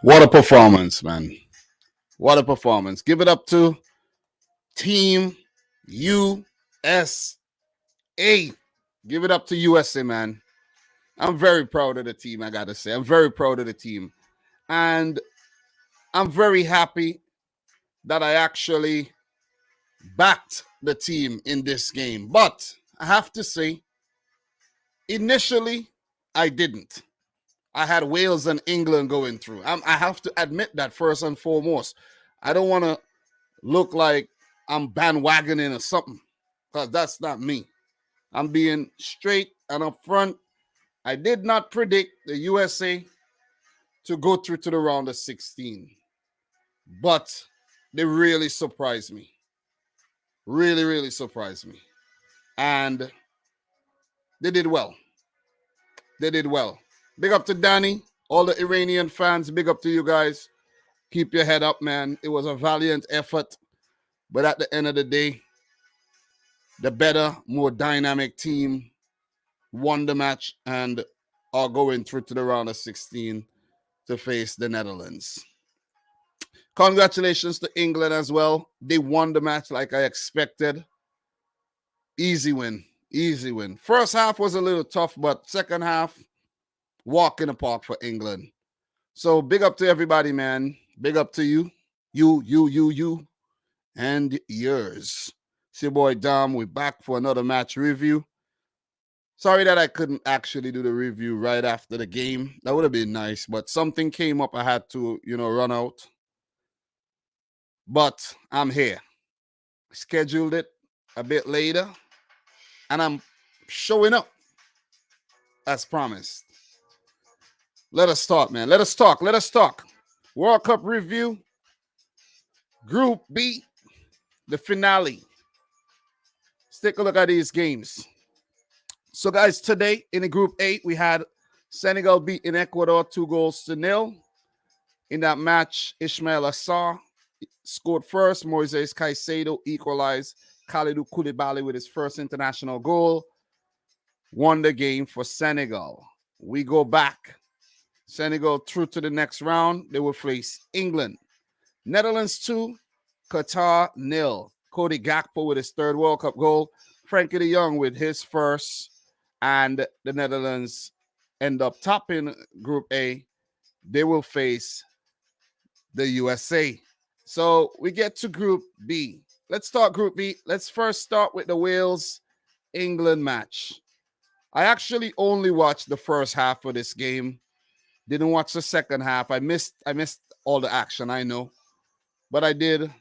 What a performance, man. What a performance. Give it up to Team USA. Give it up to USA, man. I'm very proud of the team, I got to say. I'm very proud of the team. And I'm very happy that I actually backed the team in this game. But I have to say, initially, I didn't. I had Wales and England going through. I have to admit that first and foremost. I don't want to look like I'm bandwagoning or something, because that's not me. I'm being straight and upfront. I did not predict the USA to go through to the round of 16, but they really surprised me. Really, really surprised me. And they did well. They did well. Big up to Danny, all the Iranian fans. Big up to you guys. Keep your head up, man. It was a valiant effort. But at the end of the day, the better, more dynamic team won the match and are going through to the round of 16 to face the Netherlands. Congratulations to England as well. They won the match like I expected. Easy win. Easy win. First half was a little tough, but second half, walk in the park for England. So big up to everybody, man. Big up to you. You, and yours. It's your boy Dom. We're back for another match review. Sorry that I couldn't actually do the review right after the game. That would have been nice, but something came up. I had to, run out. But I'm here. Scheduled it a bit later, and I'm showing up as promised. Let us talk, man. Let us talk. Let us talk. World Cup review. Group B, the finale. Let's take a look at these games. So, guys, today in the Group A, we had Senegal beating Ecuador 2-0. In that match, Ismail Assar scored first. Moises Caicedo equalized. Kalidou Koulibaly with his first international goal won the game for Senegal. We go back. Senegal through to the next round. They will face England. Netherlands 2, Qatar 0. Cody Gakpo with his third World Cup goal. Frankie de Jong with his first. And the Netherlands end up topping Group A. They will face the USA. So we get to Group B. Let's start Group B. Let's first start with the Wales-England match. I actually only watched the first half of this game. Didn't watch the second half. I missed all the action, I know. But I did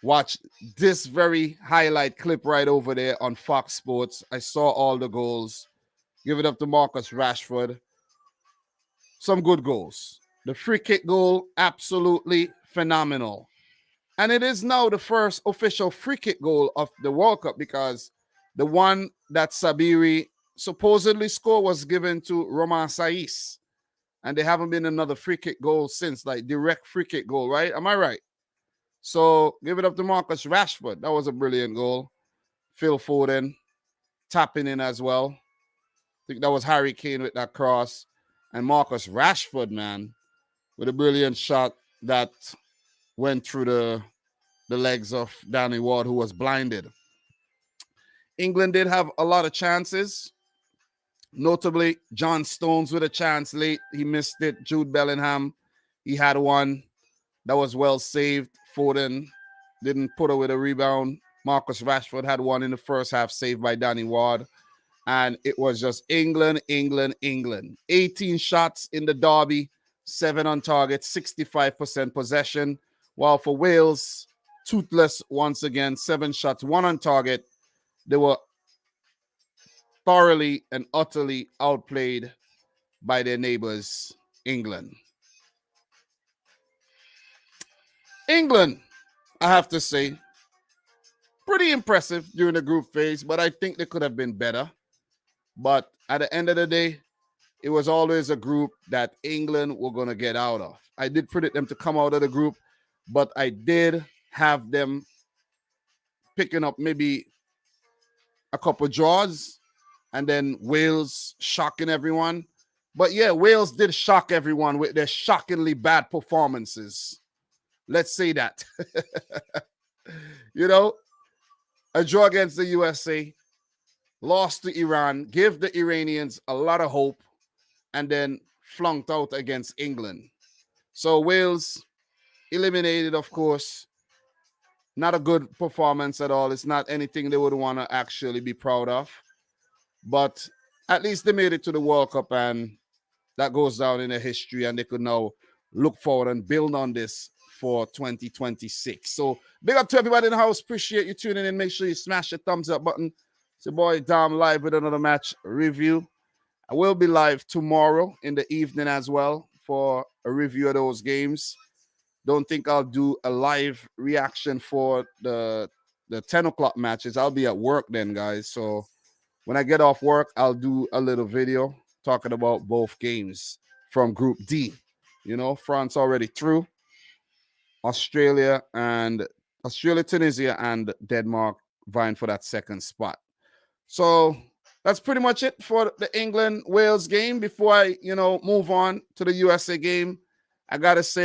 watch this very highlight clip right over there on Fox Sports. I saw all the goals. Give it up to Marcus Rashford. Some good goals. The free kick goal, absolutely phenomenal. And it is now the first official free kick goal of the World Cup, because the one that Sabiri supposedly scored was given to Romain Saiss. And there haven't been another free kick goal since, like direct free kick goal, right? Am I right? So give it up to Marcus Rashford. That was a brilliant goal. Phil Foden tapping in as well. I think that was Harry Kane with that cross. And Marcus Rashford, man, with a brilliant shot that went through the legs of Danny Ward, who was blinded. England did have a lot of chances. Notably, John Stones with a chance late. He missed it. Jude Bellingham, he had one that was well saved. Foden didn't put away the rebound. Marcus Rashford had one in the first half, saved by Danny Ward. And it was just England, England, England. 18 shots in the derby, 7 on target, 65% possession. While for Wales, toothless once again, 7 shots, 1 on target. They were thoroughly and utterly outplayed by their neighbors, England. England, I have to say, pretty impressive during the group phase, but I think they could have been better. But at the end of the day, it was always a group that England were going to get out of. I did predict them to come out of the group, but I did have them picking up maybe a couple draws and then Wales shocking everyone. But yeah, Wales did shock everyone with their shockingly bad performances. Let's say that. You know, a draw against the USA, lost to Iran, give the Iranians a lot of hope, and then flunked out against England. So Wales eliminated, of course. Not a good performance at all. It's not anything they would want to actually be proud of. But at least they made it to the World Cup, and that goes down in the history, and they could now look forward and build on this for 2026. So big up to everybody in the house. Appreciate you tuning in. Make sure you smash the thumbs up button. It's your boy Dom live with another match review. I will be live tomorrow in the evening as well for a review of those games. Don't think I'll do a live reaction for the 10 o'clock matches. I'll be at work then, guys. So when I get off work, I'll do a little video talking about both games from Group D. You know, France already through. Australia, Tunisia, and Denmark vying for that second spot. So that's pretty much it for the England-Wales game. Before I, move on to the USA game, I gotta say,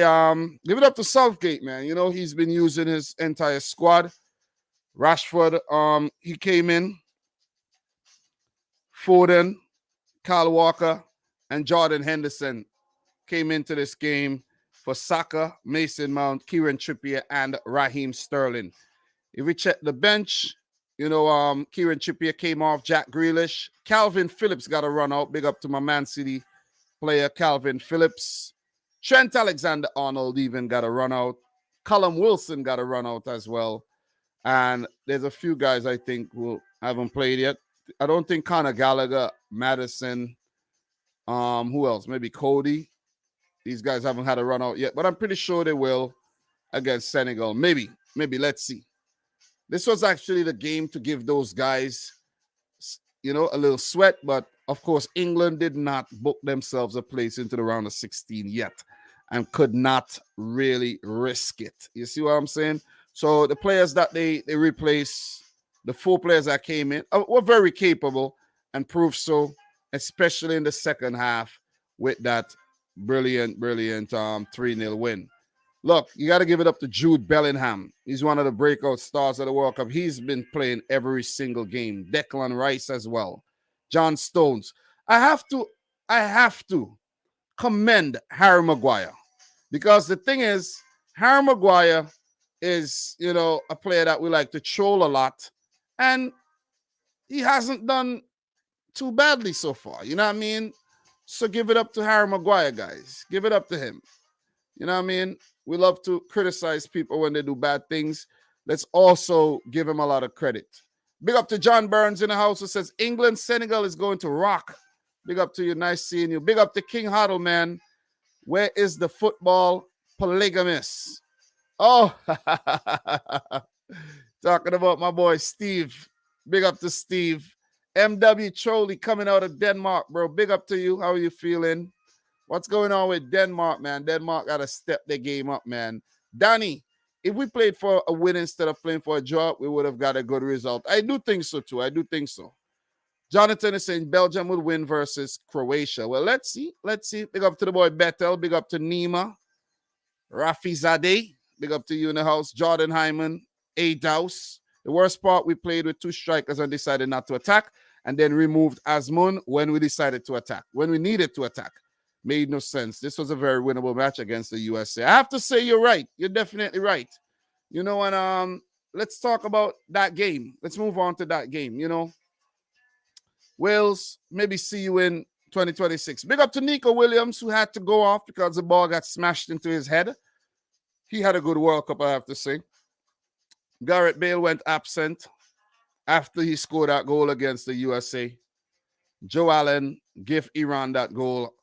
give it up to Southgate, man. You know, he's been using his entire squad. Rashford, he came in. Foden, Kyle Walker, and Jordan Henderson came into this game for Saka, Mason Mount, Kieran Trippier, and Raheem Sterling. If we check the bench, Kieran Trippier came off, Jack Grealish. Calvin Phillips got a run out. Big up to my Man City player, Calvin Phillips. Trent Alexander-Arnold even got a run out. Callum Wilson got a run out as well. And there's a few guys I think who haven't played yet. I don't think Conor Gallagher, Madison, who else? Maybe Cody. These guys haven't had a run out yet, but I'm pretty sure they will against Senegal. Maybe. Let's see. This was actually the game to give those guys, a little sweat. But, of course, England did not book themselves a place into the round of 16 yet and could not really risk it. You see what I'm saying? So the players that they replaced, the 4 players that came in, were very capable and proved so, especially in the second half with that brilliant 3-0 win. Look, you got to give it up to Jude Bellingham. He's one of the breakout stars of the World Cup. He's been playing every single game. Declan Rice as well. John Stones. I have to commend Harry Maguire, because the thing is, Harry Maguire is, a player that we like to troll a lot, and he hasn't done too badly so far. You know what I mean? So give it up to Harry Maguire, guys. Give it up to him. You know what I mean? We love to criticize people when they do bad things. Let's also give him a lot of credit. Big up to John Burns in the house who says, England, Senegal is going to rock. Big up to you. Nice seeing you. Big up to King Huddle, man. Where is the football polygamist? Oh, talking about my boy Steve. Big up to Steve. MW Trolley coming out of Denmark, bro. Big up to you. How are you feeling? What's going on with Denmark, man? Denmark got to step their game up, man. Danny, if we played for a win instead of playing for a draw, we would have got a good result. I do think so, too. I do think so. Jonathan is saying Belgium will win versus Croatia. Well, let's see. Big up to the boy Bettel. Big up to Nima. Rafi Zadeh. Big up to you in the house. Jordan Hyman. A. Douse. The worst part, we played with 2 strikers and decided not to attack, and then removed Asmun when we decided to attack, when we needed to attack. Made no sense. This was a very winnable match against the USA. I have to say you're right. You're definitely right. And let's talk about that game. Let's move on to that game. Wales, maybe see you in 2026. Big up to Nico Williams, who had to go off because the ball got smashed into his head. He had a good World Cup, I have to say. Gareth Bale went absent after he scored that goal against the USA. Joe Allen gave Iran that goal.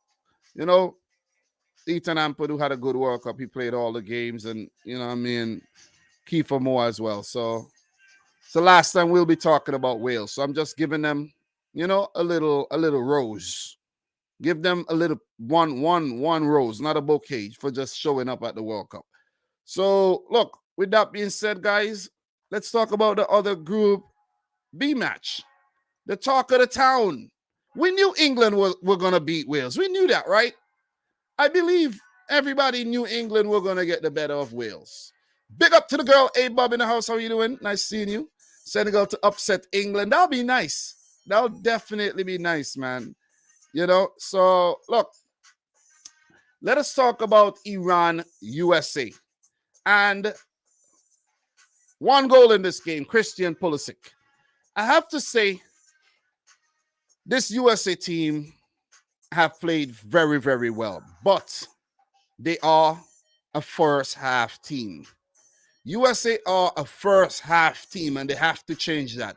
Ethan Ampadu had a good World Cup. He played all the games, and Kiefer Moore as well. So it's the last time we'll be talking about Wales. So I'm just giving them, a little rose. Give them a little one rose, not a bouquet, for just showing up at the World Cup. So look, with that being said, guys, let's talk about the other Group B match. The talk of the town. We knew England were going to beat Wales. We knew that, right? I believe everybody knew England were going to get the better of Wales. Big up to the girl, A Bob in the house. How you doing? Nice seeing you. Senegal to upset England. That'll be nice. That'll definitely be nice, man. You know, so look, let us talk about Iran, USA. And one goal in this game, Christian Pulisic. I have to say, this USA team have played very, very well, but they are a first half team. USA are a first half team, and they have to change that.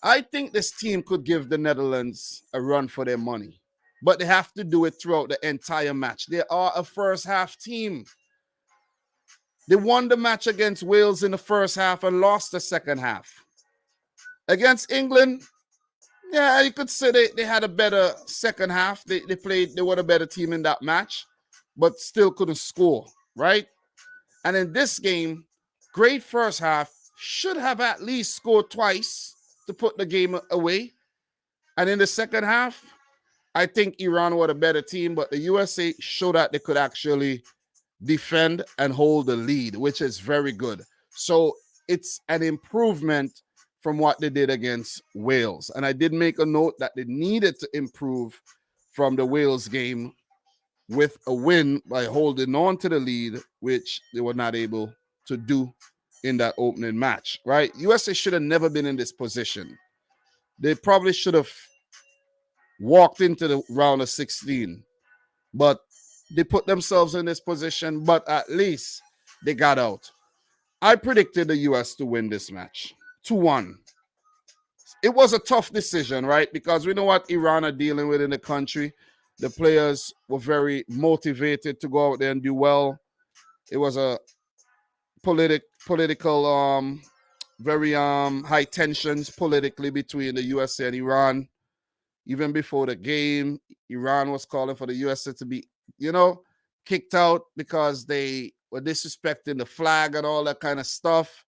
I think this team could give the Netherlands a run for their money, but they have to do it throughout the entire match. They are a first half team. They won the match against Wales in the first half and lost the second half. Against England, yeah, you could say they had a better second half. They were a better team in that match, but still couldn't score, right? And in this game, great first half, should have at least scored twice to put the game away. And in the second half, I think Iran were a better team, but the USA showed that they could actually defend and hold the lead, which is very good. So it's an improvement from what they did against Wales. And I did make a note that they needed to improve from the Wales game with a win by holding on to the lead, which they were not able to do in that opening match, right? USA should have never been in this position. They probably should have walked into the round of 16, but they put themselves in this position, but at least they got out. I predicted the US to win this match, 2-1. It was a tough decision, right? Because we know what Iran are dealing with in the country. The players were very motivated to go out there and do well. It was a political, very high tensions politically between the USA and Iran. Even before the game, Iran was calling for the USA to be, kicked out because they were disrespecting the flag and all that kind of stuff.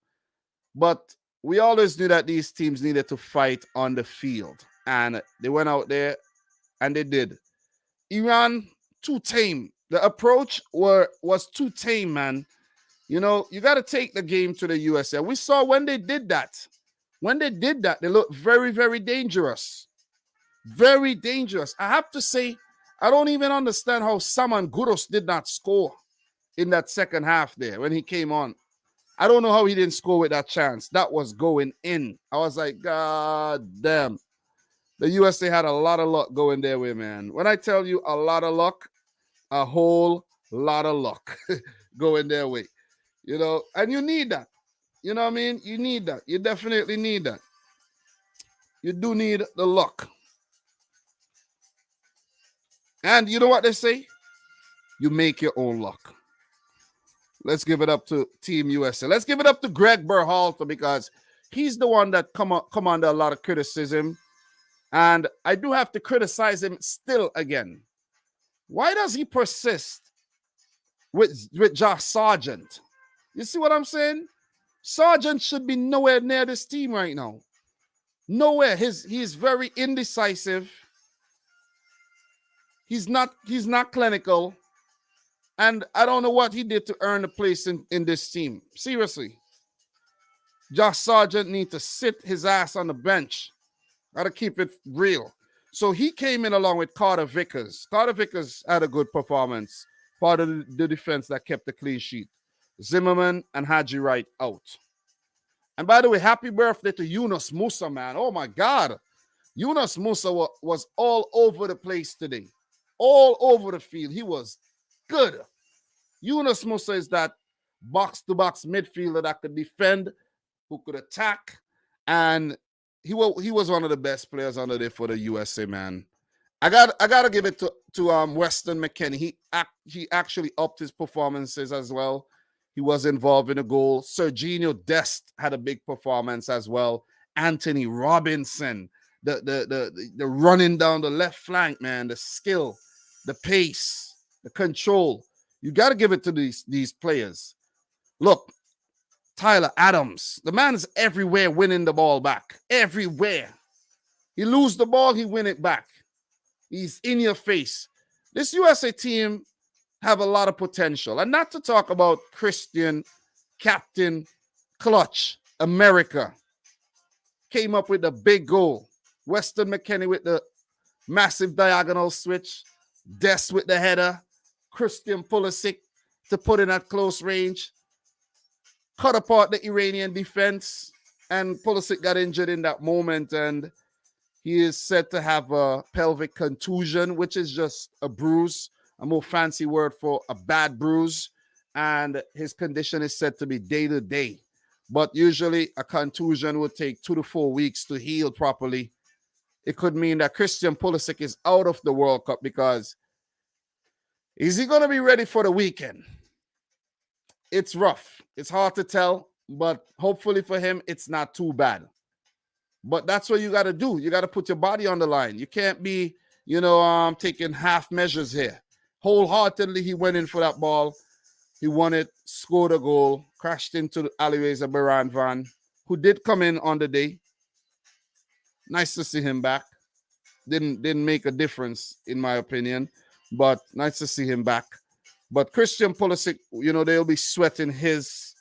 But we always knew that these teams needed to fight on the field. And they went out there and they did. Iran, too tame. The approach was too tame, man. You got to take the game to the USA. We saw when they did that. They looked very, very dangerous. Very dangerous. I have to say, I don't even understand how Saman Gouros did not score in that second half there when he came on. I don't know how he didn't score with that chance. That was going in. I was like, God damn. The USA had a lot of luck going their way, man. When I tell you a lot of luck, a whole lot of luck going their way. And you need that. You know what I mean? You need that. You definitely need that. You do need the luck. And you know what they say? You make your own luck. Let's give it up to Team USA. Let's give it up to Greg Berhalter because he's the one that come under a lot of criticism. And I do have to criticize him still again. Why does he persist with Josh Sargent? You see what I'm saying? Sargent should be nowhere near this team right now. Nowhere. He's very indecisive. He's not clinical. And I don't know what he did to earn a place in this team. Seriously. Josh Sargent needs to sit his ass on the bench. Got to keep it real. So he came in along with Carter Vickers. Carter Vickers had a good performance. Part of the defense that kept the clean sheet. Zimmerman and Haji Wright out. And by the way, happy birthday to Yunus Musa, man. Oh, my God. Yunus Musa was all over the place today. All over the field. He was good. Yunus Musa is that box-to-box midfielder that could defend, who could attack, and he was one of the best players under there for the USA, man. I gotta give it to Weston McKennie. He actually upped his performances as well. He was involved in a goal. Serginho Dest had a big performance as well. Anthony Robinson, the running down the left flank, man, the skill, the pace, the control. You got to give it to these players. Look, Tyler Adams, the man is everywhere winning the ball back. Everywhere. He lose the ball, he win it back. He's in your face. This USA team have a lot of potential. And not to talk about Christian, Captain, Clutch, America. Came up with a big goal. Weston McKennie with the massive diagonal switch. Des with the header. Christian Pulisic to put in at close range. Cut apart the Iranian defense. And Pulisic got injured in that moment. And he is said to have a pelvic contusion, which is just a bruise, a more fancy word for a bad bruise. And his condition is said to be day to day. But usually a contusion would take 2 to 4 weeks to heal properly. It could mean that Christian Pulisic is out of the World Cup because is he going to be ready for the weekend? It's rough. It's hard to tell, but hopefully for him, it's not too bad. But that's what you got to do. You got to put your body on the line. You can't be, taking half measures here. Wholeheartedly, he went in for that ball. He won it, scored a goal, crashed into the alleyways of Baran Van, who did come in on the day. Nice to see him back. Didn't make a difference, in my opinion, but nice to see him back. But Christian Pulisic, they'll be sweating his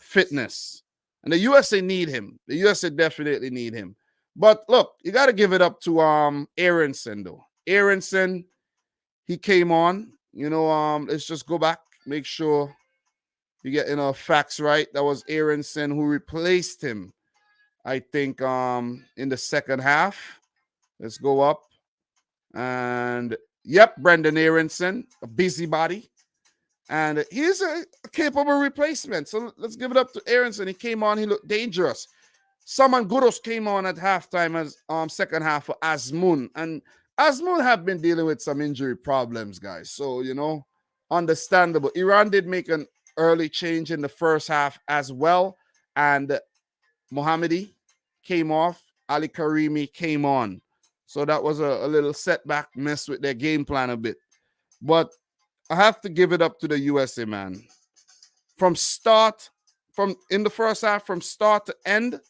fitness. And the USA need him. The USA definitely need him. But look, you got to give it up to Aronson, though. Aronson, he came on. Let's just go back. Make sure you get facts right. That was Aronson who replaced him, I think, in the second half. Let's go up. And, yep, Brendan Aronson, a busybody. And he's a capable replacement. So let's give it up to Aronson. He came on. He looked dangerous. Saman Gouros came on at halftime as second half for Azmoun. And Azmoun have been dealing with some injury problems, guys. So, understandable. Iran did make an early change in the first half as well. And Mohammedi came off. Ali Karimi came on. So that was a little setback, mess with their game plan a bit. But I have to give it up to the USA, man. In the first half, from start to end,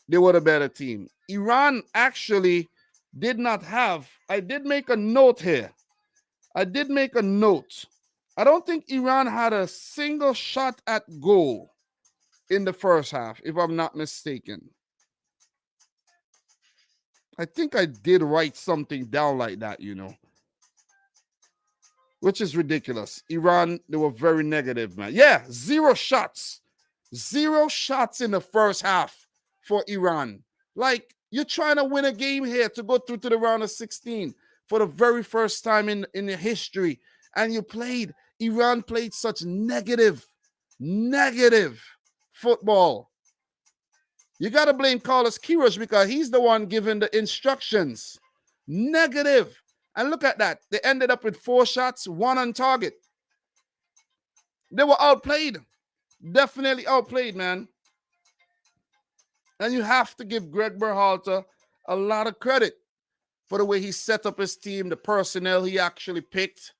they were the better team. Iran actually did not have, I did make a note here. I don't think Iran had a single shot at goal in the first half, if I'm not mistaken. I think I did write something down like that, which is ridiculous. Iran, they were very negative, man. Yeah, 0 shots. 0 shots in the first half for Iran. Like, you're trying to win a game here to go through to the round of 16 for the very first time in the history. And Iran played such negative football. You got to blame Carlos Queiroz because he's the one giving the instructions. Negative. And look at that. They ended up with 4 shots, 1 on target. They were outplayed. Definitely outplayed, man. And you have to give Greg Berhalter a lot of credit for the way he set up his team, the personnel he actually picked,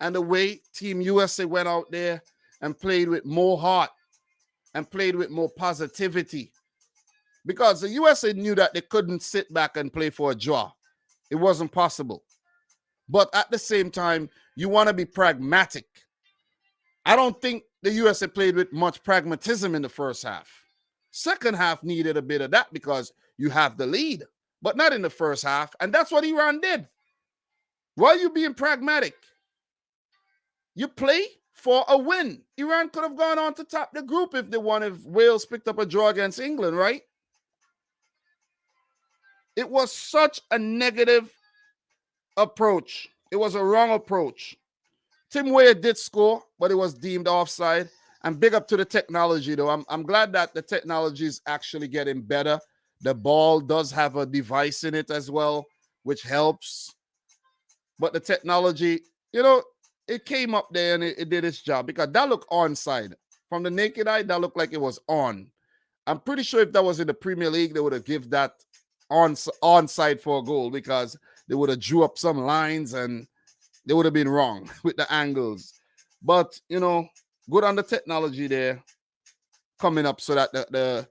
and the way Team USA went out there and played with more heart and played with more positivity. Because the USA knew that they couldn't sit back and play for a draw. It wasn't possible. But at the same time, you want to be pragmatic. I don't think the USA played with much pragmatism in the first half. Second half needed a bit of that because you have the lead, but not in the first half. And that's what Iran did. Why are you being pragmatic? You play for a win. Iran could have gone on to top the group if they won, if Wales picked up a draw against England, right? It was such a negative approach. It was a wrong approach. Tim Weah did score, but it was deemed offside. And big up to the technology, though. I'm glad that the technology is actually getting better. The ball does have a device in it as well, which helps. But the technology, it came up there and it did its job because that looked onside. From the naked eye, that looked like it was on. I'm pretty sure if that was in the Premier League, they would have given that onside for a goal because they would have drew up some lines and they would have been wrong with the angles. But, good on the technology there coming up so that the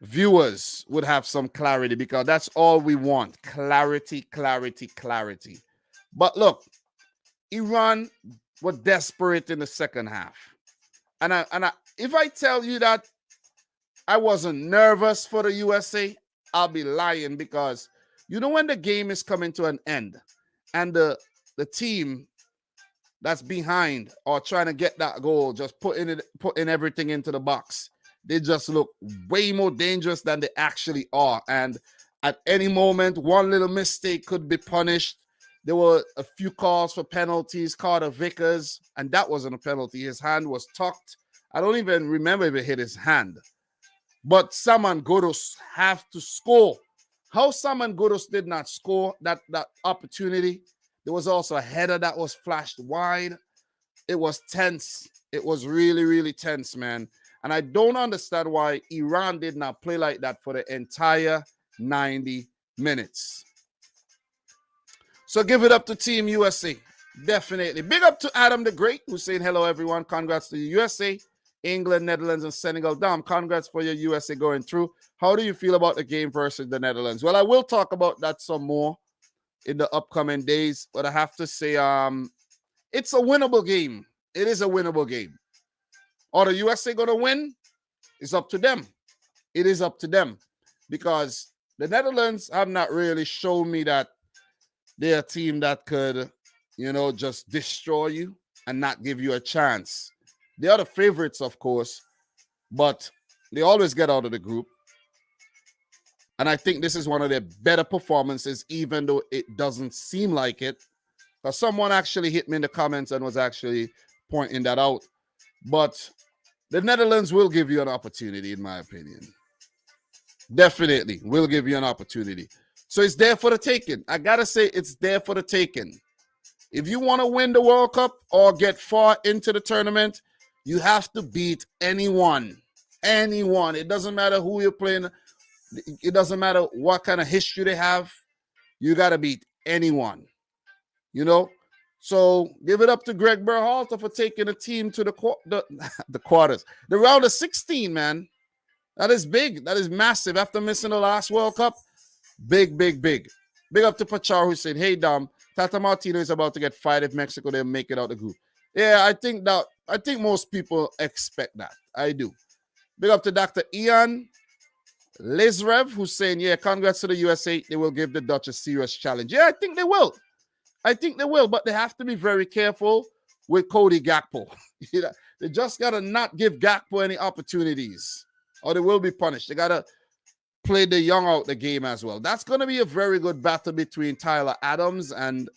viewers would have some clarity, because that's all we want. Clarity, clarity, clarity. But look, Iran were desperate in the second half. And if I tell you that I wasn't nervous for the USA, I'll be lying, because you know when the game is coming to an end and the team that's behind or trying to get that goal, just putting everything into the box, they just look way more dangerous than they actually are. And at any moment, one little mistake could be punished. There were a few calls for penalties. Carter Vickers, and that wasn't a penalty. His hand was tucked. I don't even remember if it hit his hand. But Saman Ghoddos have to score. How Saman Ghoddos did not score that opportunity. There was also a header that was flashed wide. It was tense. It was really, really tense, man. And I don't understand why Iran did not play like that for the entire 90 minutes. So give it up to Team USA. Definitely. Big up to Adam the Great, who's saying hello, everyone. Congrats to the USA, England, Netherlands, and Senegal. Dom, congrats for your USA going through. How do you feel about the game versus the Netherlands? Well, I will talk about that some more in the upcoming days, but I have to say it's a winnable game. It is a winnable game. Are the USA going to win? It's up to them. It is up to them, because the Netherlands have not really shown me that they're a team that could, just destroy you and not give you a chance. They are the favorites, of course, but they always get out of the group. And I think this is one of their better performances, even though it doesn't seem like it. Because someone actually hit me in the comments and was actually pointing that out. But the Netherlands will give you an opportunity, in my opinion. Definitely will give you an opportunity. So it's there for the taking. I got to say, it's there for the taking. If you want to win the World Cup or get far into the tournament, you have to beat anyone. Anyone. It doesn't matter who you're playing. It doesn't matter what kind of history they have. You got to beat anyone. So give it up to Greg Berhalter for taking the team to the quarters. The round of 16, man. That is big. That is massive. After missing the last World Cup, big, big, big. Big up to Pachar, who said, hey, Dom, Tata Martino is about to get fired if Mexico didn't make it out the group. Yeah, I think most people expect that. I do. Big up to Dr. Ian Lizrev, who's saying, yeah, congrats to the USA. They will give the Dutch a serious challenge. Yeah, I think they will. But they have to be very careful with Cody Gakpo. They just got to not give Gakpo any opportunities, or they will be punished. They got to play De Jong out the game as well. That's going to be a very good battle between Tyler Adams and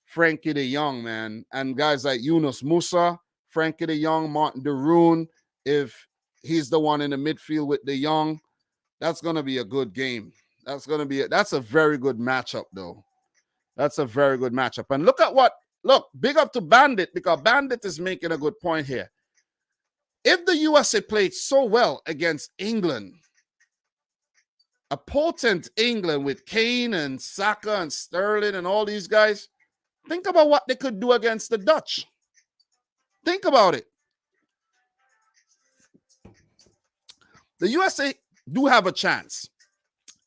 Frankie De Jong, man. And guys like Yunus Musa, Frankie De Jong, Martin De Roon, if he's the one in the midfield with De Jong, that's going to be a good game. That's a very good matchup, though. That's a very good matchup. And look, big up to Bandit, because Bandit is making a good point here. If the USA played so well against England, a potent England with Kane and Saka and Sterling and all these guys, think about what they could do against the Dutch. Think about it. The USA do have a chance,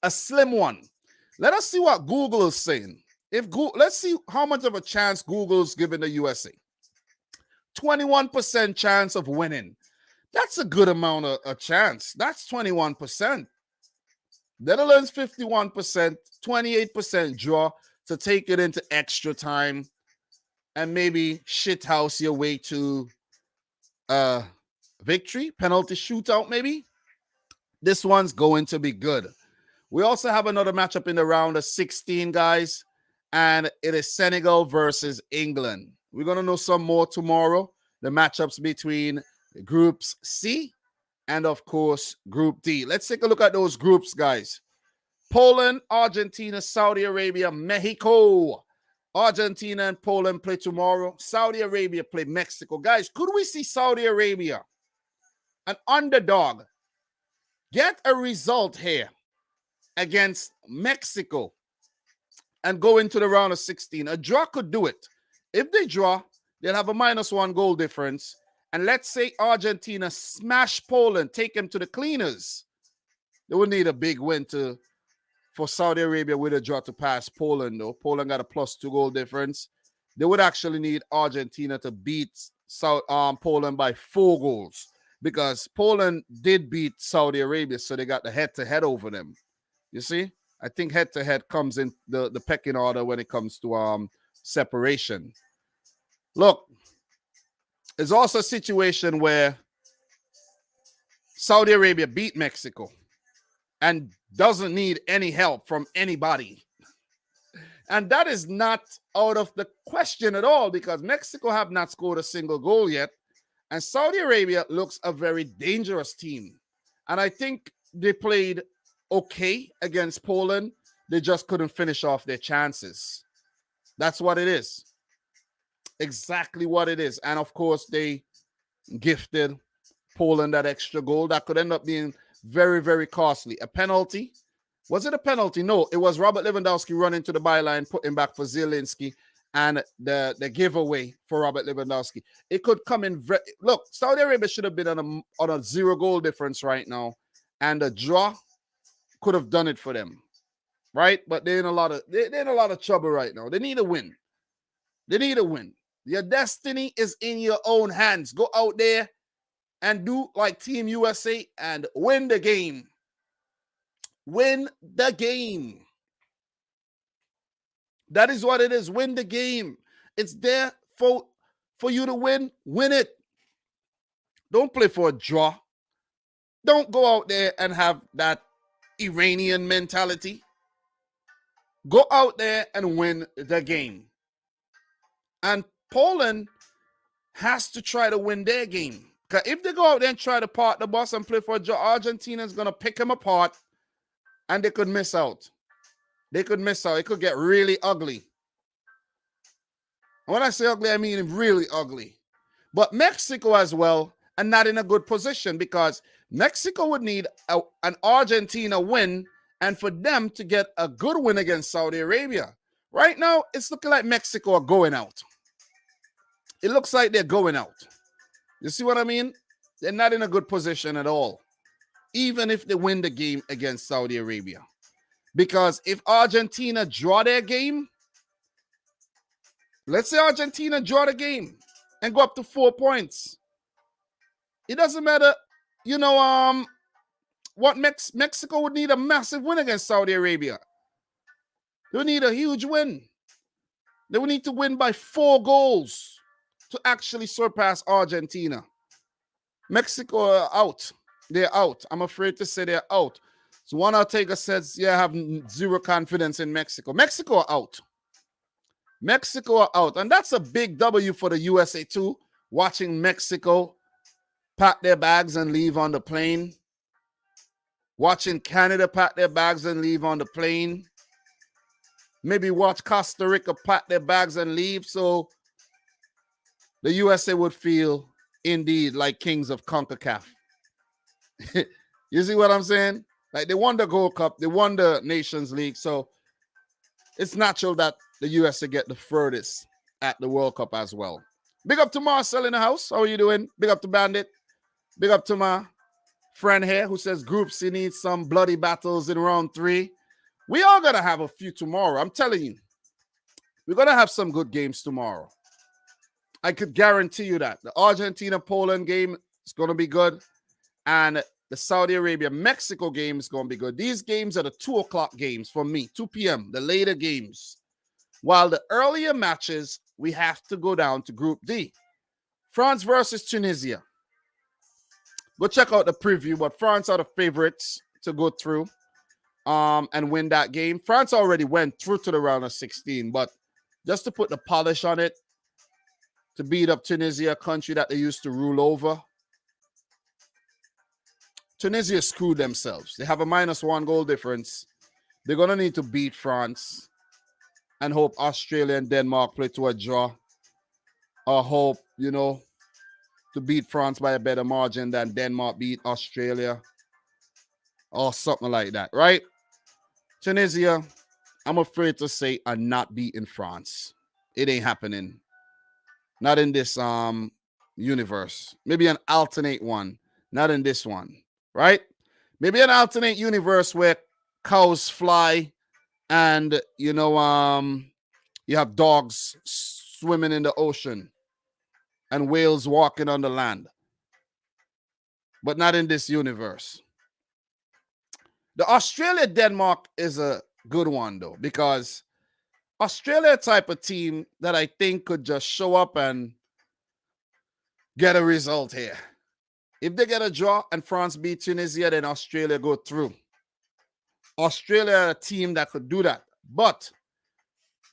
a slim one. Let us see what Google is saying. Let's see how much of a chance Google's giving the USA. 21% chance of winning. That's a good amount of a chance. That's 21%. Netherlands 51%, 28% draw to take it into extra time and maybe shithouse your way to victory, penalty shootout maybe. This one's going to be good. We also have another matchup in the round of 16, guys, and it is Senegal versus England. We're going to know some more tomorrow. The matchups between Groups C and, of course, Group D. Let's take a look at those groups, guys. Poland, Argentina, Saudi Arabia, Mexico. Argentina and Poland play tomorrow. Saudi Arabia play Mexico. Guys, could we see Saudi Arabia, an underdog, get a result here against Mexico and go into the round of 16? A draw could do it. If they draw, they'll have a -1 goal difference. And let's say Argentina smash Poland, take them to the cleaners. They would need a big win for Saudi Arabia with a draw to pass Poland, though. Poland got a +2 goal difference. They would actually need Argentina to beat Poland by 4 goals because Poland did beat Saudi Arabia, so they got the head-to-head over them. You see? I think head-to-head comes in the pecking order when it comes to separation. Look, there's also a situation where Saudi Arabia beat Mexico and doesn't need any help from anybody. And that is not out of the question at all because Mexico have not scored a single goal yet. And Saudi Arabia looks a very dangerous team. And I think they played okay against Poland. They just couldn't finish off their chances. That's what it is. Exactly what it is. And of course, they gifted Poland that extra goal that could end up being very, very costly. A penalty. Was it a penalty? No, it was Robert Lewandowski running to the byline, putting back for Zielinski, and the giveaway for Robert Lewandowski. It could come in. Look, Saudi Arabia should have been on a 0 goal difference right now, and a draw could have done it for them, right? But they're in a lot of trouble right now. They need a win. They need a win. Your destiny is in your own hands. Go out there and do like Team USA and win the game. Win the game. That is what it is. Win the game. It's there for you to win. Win it. Don't play for a draw. Don't go out there and have that Iranian mentality. Go out there and win the game. And Poland has to try to win their game. Because if they go out there and try to park the bus and play for a draw, Argentina is going to pick them apart. And they could miss out. They could miss out. It could get really ugly. And when I say ugly, I mean really ugly. But Mexico as well are not in a good position because Mexico would need an Argentina win and for them to get a good win against Saudi Arabia. Right now, it's looking like Mexico are going out. It looks like they're going out. You see what I mean? They're not in a good position at all. Even if they win the game against Saudi Arabia. Because if Argentina draw their game, let's say Argentina draw the game and go up to 4 points. It doesn't matter, what Mexico would need a massive win against Saudi Arabia. They would need a huge win. They would need to win by 4 goals to actually surpass Argentina. Mexico are out. They're out. I'm afraid to say they're out. So one Ortega says, yeah, I have 0 confidence in Mexico. Mexico are out. Mexico are out. And that's a big W for the USA too. Watching Mexico pack their bags and leave on the plane. Watching Canada pack their bags and leave on the plane. Maybe watch Costa Rica pack their bags and leave. So the USA would feel indeed like kings of CONCACAF. You see what I'm saying? Like they won the Gold Cup, they won the Nations League, so it's natural that the USA get the furthest at the World Cup as well. Big up to Marcel in the house. How are you doing? Big up to Bandit. Big up to my friend here who says Group C needs some bloody battles in round 3. We are going to have a few tomorrow. I'm telling you. We're going to have some good games tomorrow. I could guarantee you that. The Argentina-Poland game is going to be good. And the Saudi Arabia-Mexico game is going to be good. These games are the 2 o'clock games for me, 2 p.m., the later games. While the earlier matches, we have to go down to Group D. France versus Tunisia. Go check out the preview, but France are the favorites to go through and win that game. France already went through to the round of 16, but just to put the polish on it, to beat up Tunisia, a country that they used to rule over, Tunisia screwed themselves. They have a -1 goal difference. They're going to need to beat France and hope Australia and Denmark play to a draw. Or hope, to beat France by a better margin than Denmark beat Australia. Or something like that, right? Tunisia, I'm afraid to say, are not beating France. It ain't happening. Not in this universe. Maybe an alternate one. Not in this one. Right? Maybe an alternate universe where cows fly and you have dogs swimming in the ocean and whales walking on the land. But not in this universe. The Australia-Denmark is a good one, though, because Australia type of team that I think could just show up and get a result here. If they get a draw and France beat Tunisia, then Australia go through. Australia, a team that could do that. But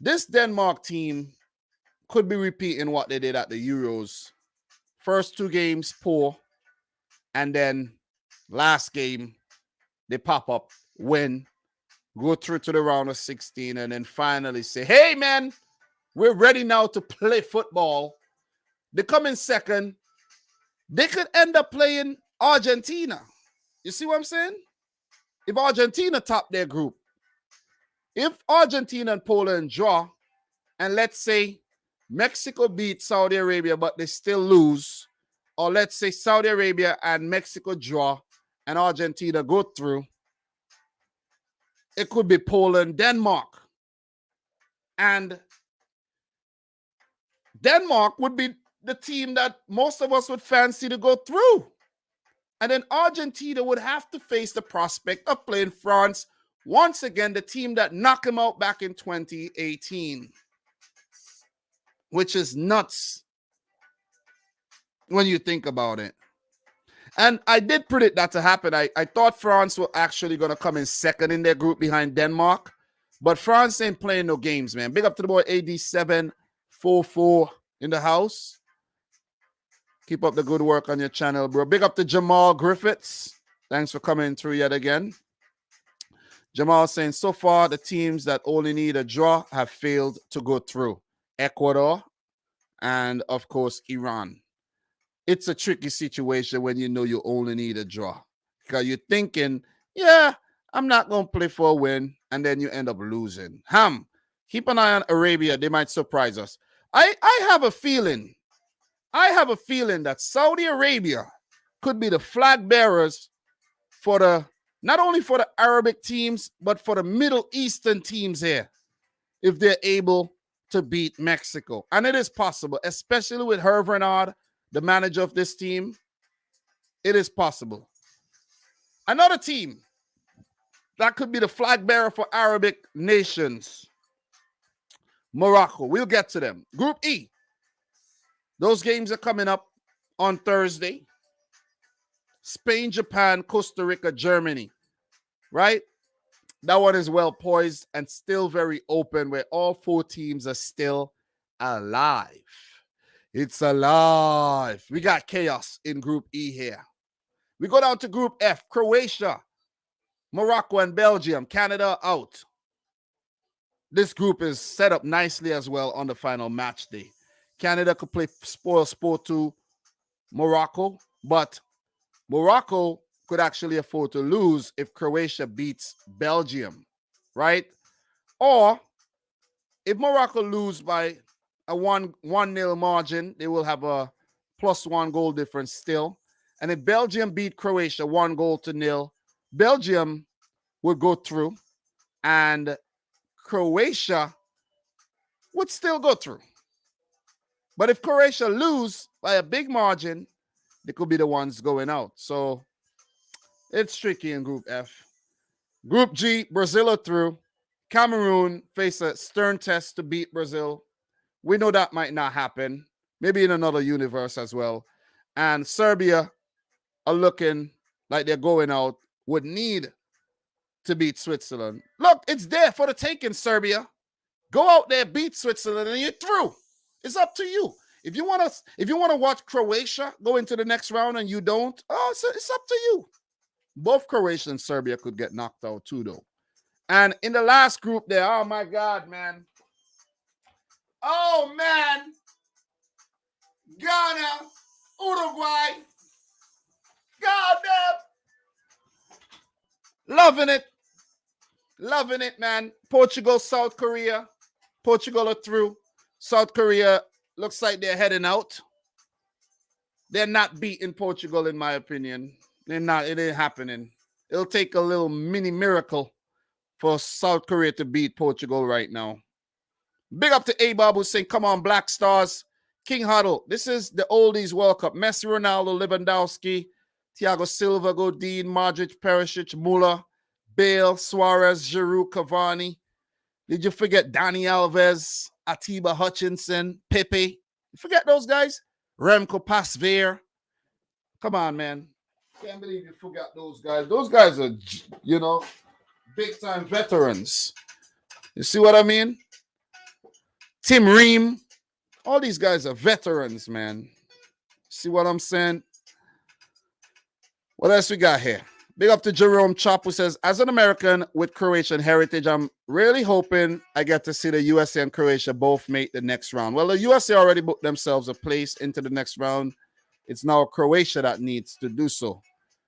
this Denmark team could be repeating what they did at the Euros. First 2 games, poor. And then last game, they pop up, win, go through to the round of 16, and then finally say, hey, man, we're ready now to play football. They come in second. They could end up playing Argentina. You see what I'm saying? If Argentina top their group, if Argentina and Poland draw, and let's say Mexico beat Saudi Arabia, but they still lose, or let's say Saudi Arabia and Mexico draw, and Argentina go through, it could be Poland, Denmark. And Denmark would be the team that most of us would fancy to go through. And then Argentina would have to face the prospect of playing France once again, the team that knocked them out back in 2018, which is nuts when you think about it. And I did predict that to happen. I thought France were actually going to come in second in their group behind Denmark, but France ain't playing no games, man. Big up to the boy AD744 in the house. Keep up the good work on your channel, bro. Big up to Jamal Griffiths. Thanks for coming through yet again. Jamal saying, so far, the teams that only need a draw have failed to go through. Ecuador and, of course, Iran. It's a tricky situation when you know you only need a draw. Because you're thinking, yeah, I'm not going to play for a win, and then you end up losing. Keep an eye on Arabia. They might surprise us. I have a feeling that Saudi Arabia could be the flag bearers for not only for the Arabic teams, but for the Middle Eastern teams here, if they're able to beat Mexico. And it is possible, especially with Hervé Renard, the manager of this team. It is possible. Another team that could be the flag bearer for Arabic nations, Morocco. We'll get to them. Group E. Those games are coming up on Thursday. Spain, Japan, Costa Rica, Germany. Right? That one is well poised and still very open, where all 4 teams are still alive. It's alive. We got chaos in Group E here. We go down to Group F. Croatia, Morocco, and Belgium. Canada out. This group is set up nicely as well on the final match day. Canada could play spoil sport to Morocco, but Morocco could actually afford to lose if Croatia beats Belgium, right? Or if Morocco lose by a 1-0 margin, they will have a +1 goal difference still. And if Belgium beat Croatia 1-0, Belgium would go through and Croatia would still go through. But if Croatia lose by a big margin, they could be the ones going out. So it's tricky in Group F. Group G, Brazil are through. Cameroon face a stern test to beat Brazil. We know that might not happen. Maybe in another universe as well. And Serbia are looking like they're going out, would need to beat Switzerland. Look, it's there for the taking, Serbia. Go out there, beat Switzerland, and you're through. It's up to you. If you want to watch Croatia go into the next round and you don't, it's up to you. Both Croatia and Serbia could get knocked out too, though. And in the last group there, oh my God, man. Oh, man. Ghana, Uruguay. Goddamn. Loving it. Loving it, man. Portugal, South Korea. Portugal are through. South Korea looks like they're heading out. They're not beating Portugal, in my opinion. They're not. It ain't happening. It'll take a little mini miracle for South Korea to beat Portugal right now. Big up to A-Bob who's saying, come on, Black Stars. King Huddle. This is the oldies World Cup. Messi, Ronaldo, Lewandowski, Thiago Silva, Godin, Modric, Perisic, Muller, Bale, Suarez, Giroud, Cavani. Did you forget Dani Alves, Atiba Hutchinson, Pepe? You forget those guys? Remco Pasveer. Come on, man. Can't believe you forgot those guys. Those guys are, big-time veterans. You see what I mean? Tim Ream. All these guys are veterans, man. See what I'm saying? What else we got here? Big up to Jerome Chop, who says, as an American with Croatian heritage, I'm really hoping I get to see the USA and Croatia both make the next round. Well, the USA already booked themselves a place into the next round. It's now Croatia that needs to do so.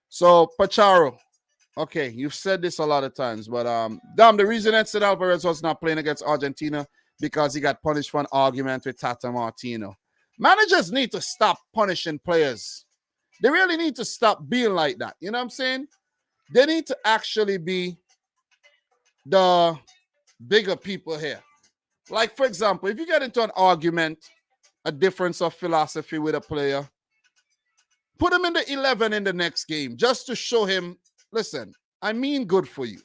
So, Pacharo, okay, you've said this a lot of times, but the reason Edson Alvarez was not playing against Argentina because he got punished for an argument with Tata Martino. Managers need to stop punishing players. They really need to stop being like that. You know what I'm saying? They need to actually be the bigger people here. Like, for example, if you get into an argument, a difference of philosophy with a player, put him in the 11 in the next game just to show him, listen, I mean good for you.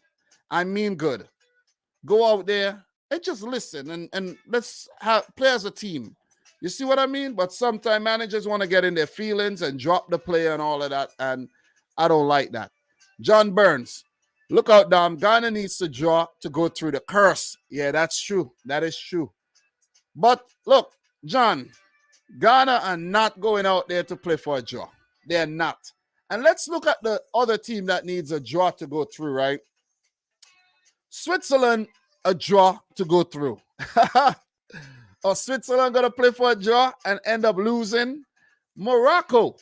I mean good. Go out there and just listen and let's play as a team. You see what I mean? But sometimes managers want to get in their feelings and drop the player and all of that, and I don't like that. John Burns, look out, Dom. Ghana needs to draw to go through the curse. Yeah, that's true. That is true. But look, John, Ghana are not going out there to play for a draw. They're not. And let's look at the other team that needs a draw to go through, right? Switzerland, a draw to go through. Or Switzerland going to play for a draw and end up losing? Morocco,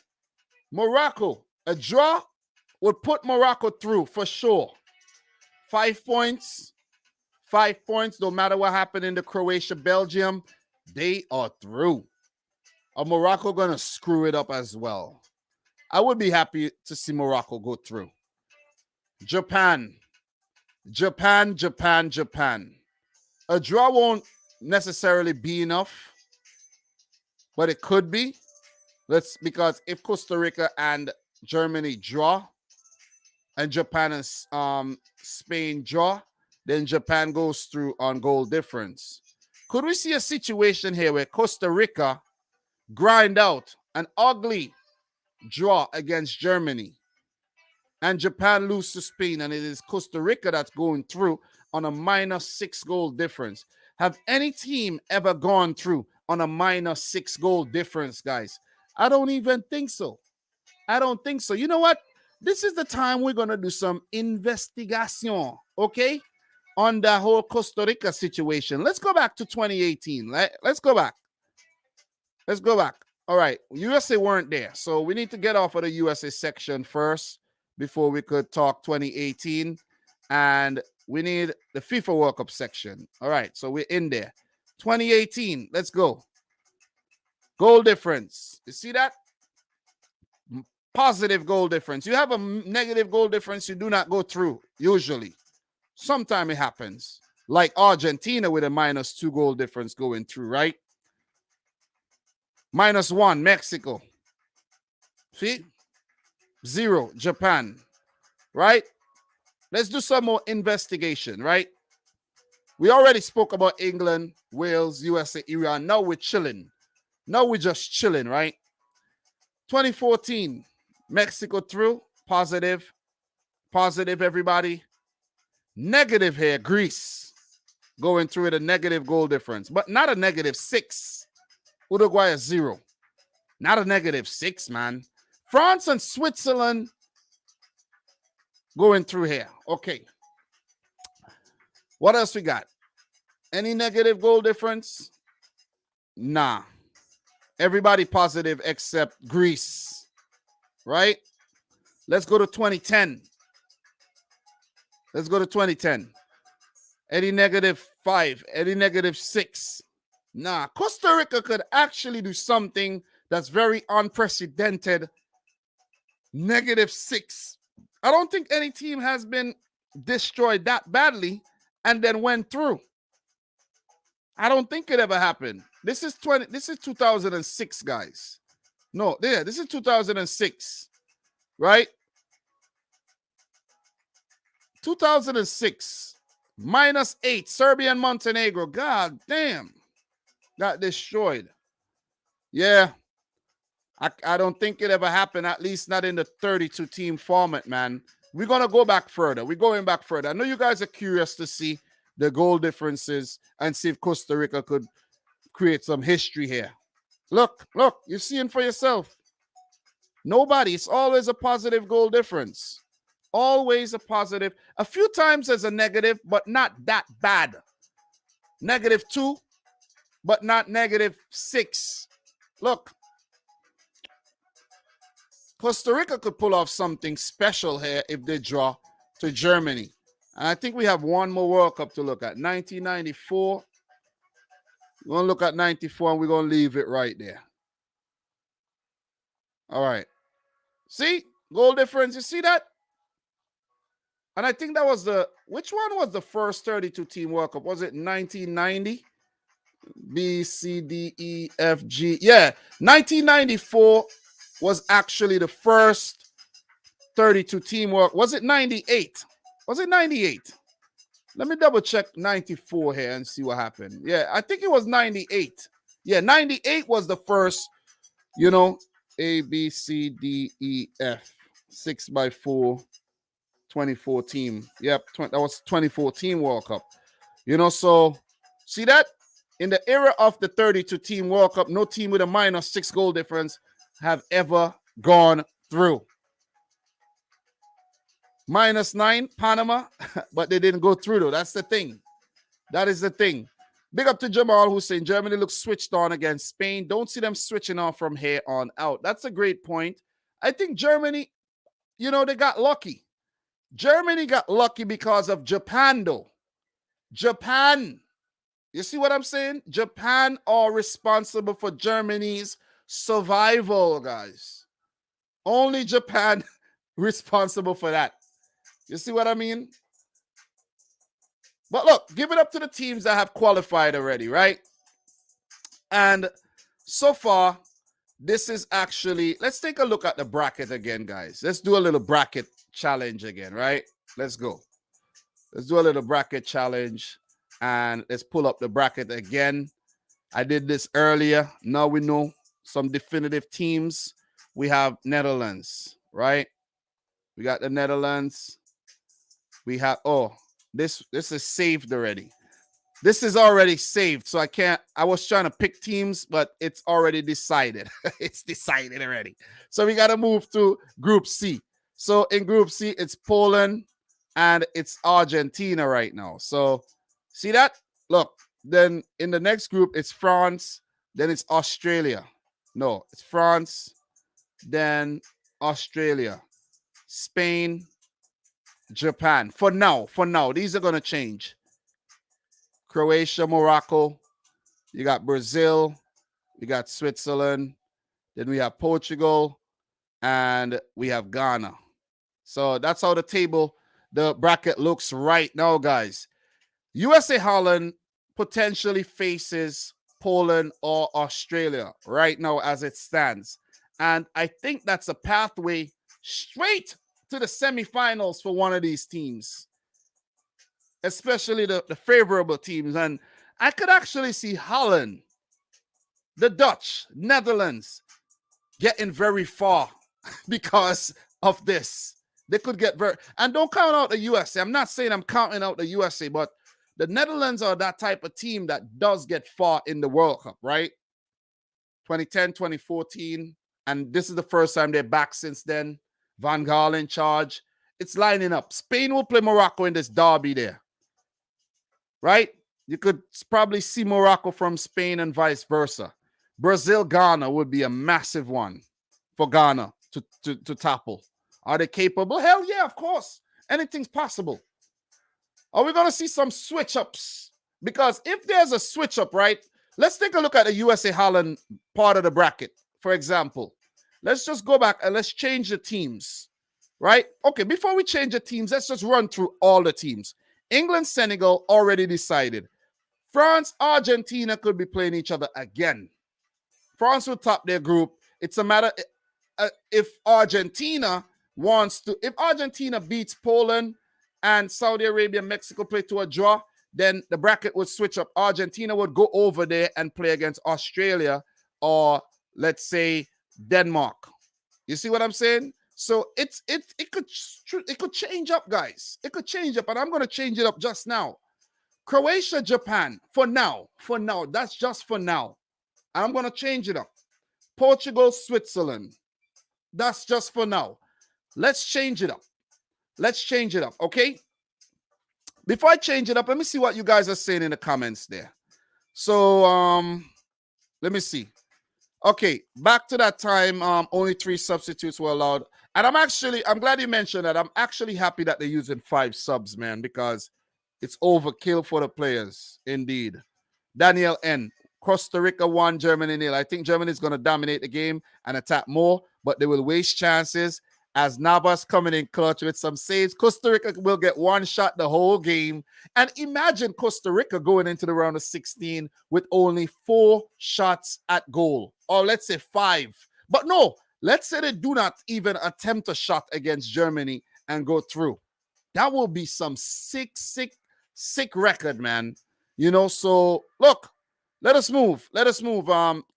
a draw would put Morocco through for sure. 5 points, no matter what happened in the Croatia-Belgium, they are through. Are Morocco going to screw it up as well? I would be happy to see Morocco go through. Japan. A draw won't necessarily be enough, but it could be. Because if Costa Rica and Germany draw, and Japan and Spain draw, then Japan goes through on goal difference. Could we see a situation here where Costa Rica grind out an ugly draw against Germany and Japan lose to Spain, and it is Costa Rica that's going through on a -6 goal difference? Have any team ever gone through on a -6 goal difference, guys? I don't even think so. You know what? This is the time we're going to do some investigation, okay, on the whole Costa Rica situation. Let's go back to 2018. Let's go back. All right, USA weren't there, so we need to get off of the USA section first before we could talk 2018, and we need the FIFA World Cup section. All right, so we're in there. 2018, let's go. Goal difference. You see that? Positive goal difference. You have a negative goal difference, you do not go through, usually. Sometimes it happens. Like Argentina with a -2 goal difference going through, right? -1, Mexico. See? 0, Japan. Right? Let's do some more investigation, right? We already spoke about England, Wales, USA, Iran. Now we're chilling. Now we're just chilling, right? 2014, Mexico through. Positive, everybody. Negative here, Greece. Going through with a negative goal difference, but not a -6. Uruguay is 0. Not a -6, man. France and Switzerland going through here. Okay. What else we got? Any negative goal difference? Nah. Everybody positive except Greece. Right? Let's go to 2010. Any -5? Any -6? Nah. Costa Rica could actually do something that's very unprecedented. -6 I don't think any team has been destroyed that badly and then went through. I don't think it ever happened. This is 2006, guys. No, yeah, this is 2006, right? 2006, -8, Serbia and Montenegro. God damn, got destroyed. Yeah, I don't think it ever happened, at least not in the 32 team format, man. We're going to go back further. We're going back further. I know you guys are curious to see the goal differences and see if Costa Rica could create some history here. Look, you're seeing for yourself. Nobody. It's always a positive goal difference. Always a positive. A few times as a negative, but not that bad. -2, but not -6. Look, Costa Rica could pull off something special here if they draw to Germany. And I think we have one more World Cup to look at. 1994. We're going to look at 94 and we're going to leave it right there. All right. See? Goal difference. You see that? And I think that was which one was the first 32 team World Cup? Was it 1990? B, C, D, E, F, G. Yeah. 1994 was actually the first 32 team World. Was it 98? Was it 98? Let me double check 94 here and see what happened. Yeah, I think it was 98. Yeah, 98 was the first, A, B, C, D, E, F, 6x4, 24 team. Yep, that was 2014 World Cup. So see that? In the era of the 32 team World Cup, no team with a -6 goal difference have ever gone through. -9, Panama, but they didn't go through though. That's the thing. That is the thing. Big up to Jamal Hussein. Germany looks switched on against Spain. Don't see them switching on from here on out. That's a great point. I think Germany, they got lucky. Germany got lucky because of Japan though. Japan. You see what I'm saying? Japan are responsible for Germany's survival, guys. Only Japan responsible for that. You see what I mean? But look, give it up to the teams that have qualified already, right? And so far, this is actually, let's take a look at the bracket again, guys. Let's do a little bracket challenge again, right? Let's go. Let's do a little bracket challenge. And let's pull up the bracket again. I did this earlier. Now we know some definitive teams. We have Netherlands, right? We got the Netherlands. We have, this is saved already. This is already saved. So I was trying to pick teams, but it's already decided. It's decided already. So we got to move to Group C. So in Group C, it's Poland and it's Argentina right now. So see that? Look, then in the next group, it's France, then it's Australia. No, it's France, then Australia, Spain, Japan. For now, these are going to change. Croatia, Morocco, you got Brazil, you got Switzerland, then we have Portugal, and we have Ghana. So that's how the bracket looks right now, guys. USA Holland potentially faces Poland or Australia right now as it stands. And I think that's a pathway straight to the semifinals for one of these teams, especially the favorable teams. And I could actually see Holland, the Dutch, Netherlands getting very far because of this. They could get and don't count out the USA. I'm not saying I'm counting out the USA, but the Netherlands are that type of team that does get far in the World Cup, right? 2010, 2014, and this is the first time they're back since then. Van Gaal in charge. It's lining up. Spain will play Morocco in this derby there, right? You could probably see Morocco from Spain and vice versa. Brazil, Ghana would be a massive one for Ghana to topple. Are they capable? Hell yeah, of course. Anything's possible. Are we going to see some switch-ups? Because if there's a switch-up, right, let's take a look at the USA-Holland part of the bracket, for example. Let's just go back and let's change the teams. right? Okay, before we change the teams, let's just run through all the teams. England, Senegal already decided. France, Argentina could be playing each other again. France will top their group. It's a matter if Argentina wants to, if Argentina beats Poland and Saudi Arabia, Mexico play to a draw, then the bracket would switch up. Argentina would go over there and play against Australia or let's say Denmark. You see what I'm saying? So it could change up, guys. It could change up, and I'm going to change it up just now. Croatia, Japan, for now. That's just for now. I'm going to change it up. Portugal, Switzerland. That's just for now. Let's change it up. Okay? Before I change it up, let me see what you guys are saying in the comments there. So, let me see. Okay, back to that time, only 3 substitutes were allowed. And I'm glad you mentioned that. I'm actually happy that they're using 5 subs, man, because it's overkill for the players, indeed. Daniel N. Costa Rica 1, Germany 0. I think Germany is going to dominate the game and attack more, but they will waste chances as Navas coming in clutch with some saves. Costa Rica will get 1 shot the whole game. And imagine Costa Rica going into the round of 16 with only 4 shots at goal. Or let's say 5. But no, let's say they do not even attempt a shot against Germany and go through. That will be some sick record, man. You know, so look, let us move.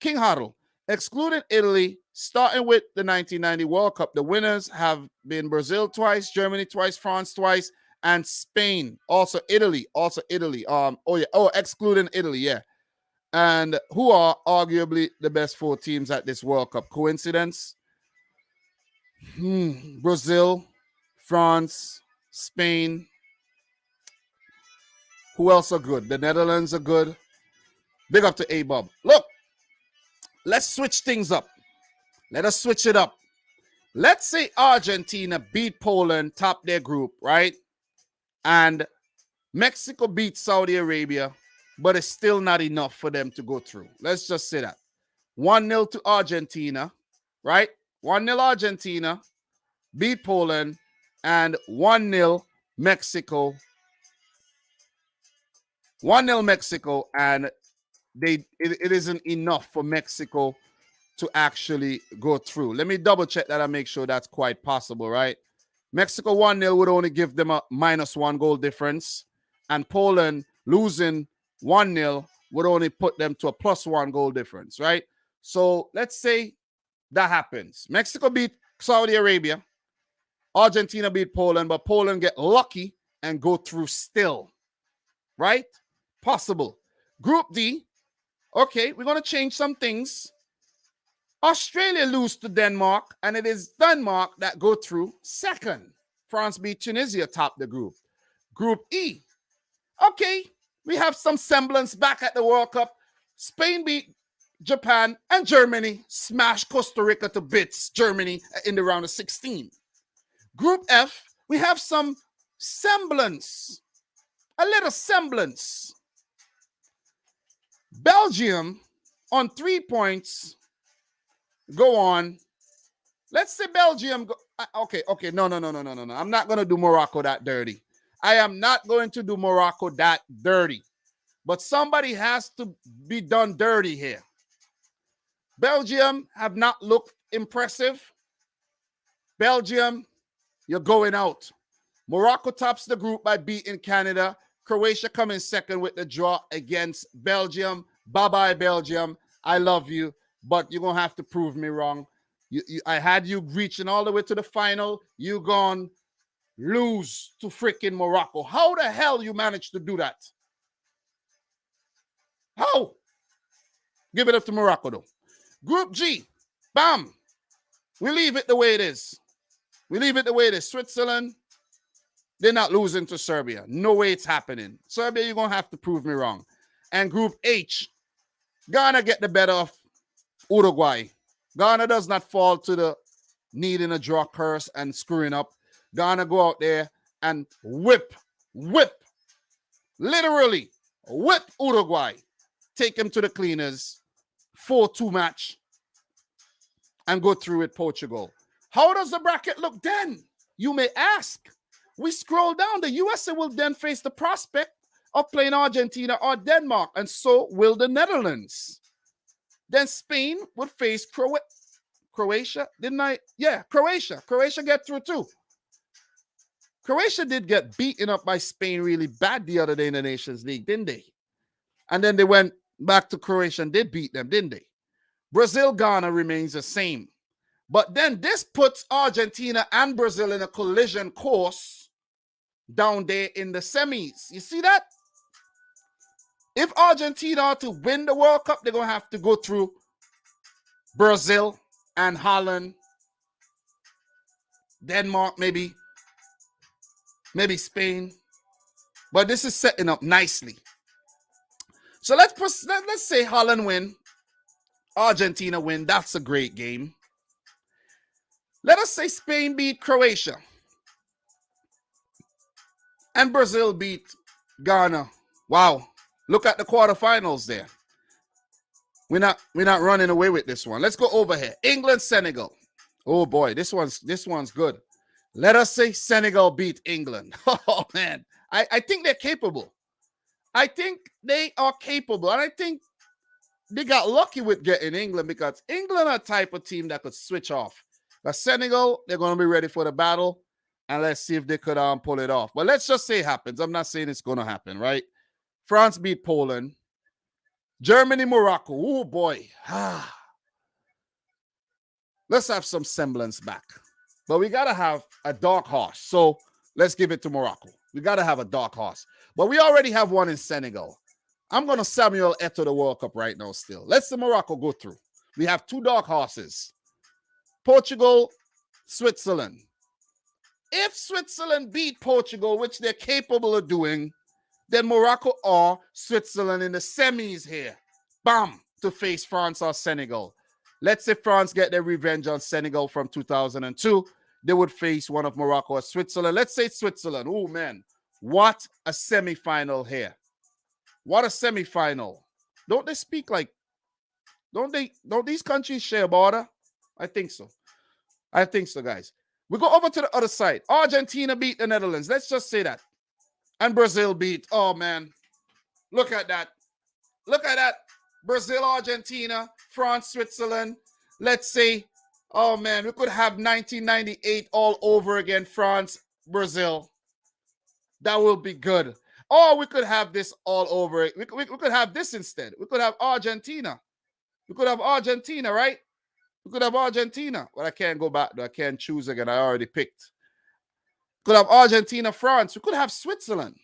King Huddle, excluding Italy, starting with the 1990 World Cup, the winners have been Brazil twice, Germany twice, France twice, and Spain. Also Italy. Excluding Italy, yeah. And who are arguably the best 4 teams at this World Cup. Coincidence? Brazil, France, Spain. Who else are good? The Netherlands are good. Big up to A-Bob. Look, let's switch things up. Let us switch it up. Let's say Argentina beat Poland, top their group, right? And Mexico beat Saudi Arabia, but it's still not enough for them to go through. Let's just say that. 1-0 to Argentina, right? 1-0 Argentina, beat Poland, and 1-0 Mexico. 1-0 Mexico, and it isn't enough for Mexico to actually go through. Let me double check that and make sure that's quite possible, right? Mexico 1-0 would only give them a -1 goal difference, and Poland losing 1-0 would only put them to a +1 goal difference, right? So let's say that happens. Mexico beat Saudi Arabia, Argentina beat Poland, but Poland get lucky and go through still, right? Possible. Group D, okay, we're going to change some things. Australia lose to Denmark, and it is Denmark that go through second. France beat Tunisia, top the group. Group E, okay, we have some semblance back at the World Cup. Spain beat Japan, and Germany smashed Costa Rica to bits, Germany, in the round of 16. Group F, we have some semblance, a little semblance. Belgium on 3 points go on. Let's say Belgium go, okay, no. I'm not going to do Morocco that dirty. I am not going to do Morocco that dirty. But somebody has to be done dirty here. Belgium have not looked impressive. Belgium, you're going out. Morocco tops the group by beating Canada. Croatia coming second with the draw against Belgium. Bye-bye, Belgium. I love you, but you're going to have to prove me wrong. I had you reaching all the way to the final. You gone lose to freaking Morocco. How the hell you managed to do that? How? Give it up to Morocco, though. Group G, bam. We leave it the way it is. Switzerland, they're not losing to Serbia. No way it's happening. Serbia, you're going to have to prove me wrong. And Group H, Ghana get the better of Uruguay. Ghana does not fall to the needing a draw curse and screwing up. Ghana go out there and whip, literally whip Uruguay. Take them to the cleaners, 4-2 match, and go through with Portugal. How does the bracket look then? you may ask. We scroll down. The USA will then face the prospect of playing Argentina or Denmark, and so will the Netherlands. Then Spain would face Croatia. Didn't I? Yeah, Croatia. Croatia get through too. Croatia did get beaten up by Spain really bad the other day in the Nations League, didn't they? And then they went back to Croatia and did beat them, didn't they? Brazil, Ghana remains the same. But then this puts Argentina and Brazil in a collision course down there in the semis. You see that? If Argentina are to win the World Cup, they're going to have to go through Brazil and Holland, Denmark, maybe Spain. But this is setting up nicely. So let's say Holland win, Argentina win. That's a great game. Let us say Spain beat Croatia and Brazil beat Ghana. Wow. Look at the quarterfinals there. We're not running away with this one. Let's go over here. England, Senegal. Oh boy, this one's good. Let us say Senegal beat England. Oh man, I think they're capable. I think they are capable, and I think they got lucky with getting England because England are a type of team that could switch off. But Senegal, they're going to be ready for the battle, and let's see if they could pull it off. But let's just say it happens. I'm not saying it's going to happen, right? France beat Poland. Germany, Morocco. Oh, boy. Let's have some semblance back. But we got to have a dark horse. So let's give it to Morocco. We got to have a dark horse. But we already have one in Senegal. I'm going to Samuel Eto'o the World Cup right now still. Let's the Morocco go through. We have two dark horses. Portugal, Switzerland. If Switzerland beat Portugal, which they're capable of doing, then Morocco or Switzerland in the semis here. Bam! To face France or Senegal. Let's say France get their revenge on Senegal from 2002. They would face one of Morocco or Switzerland. Let's say Switzerland. Oh, man. What a semifinal here. What a semifinal. Don't they speak like, don't these countries share a border? I think so. I think so, guys. We go over to the other side. Argentina beat the Netherlands. Let's just say that. And Brazil beat. Oh, man. Look at that. Look at that. Brazil, Argentina, France, Switzerland. Let's say, oh, man, we could have 1998 all over again. France, Brazil. That will be good. Or we could have this all over. We could have this instead. We could have Argentina. We could have Argentina, right? We could have Argentina. But I can't go back, though. I can't choose again. I already picked. Could have Argentina, France. We could have Switzerland.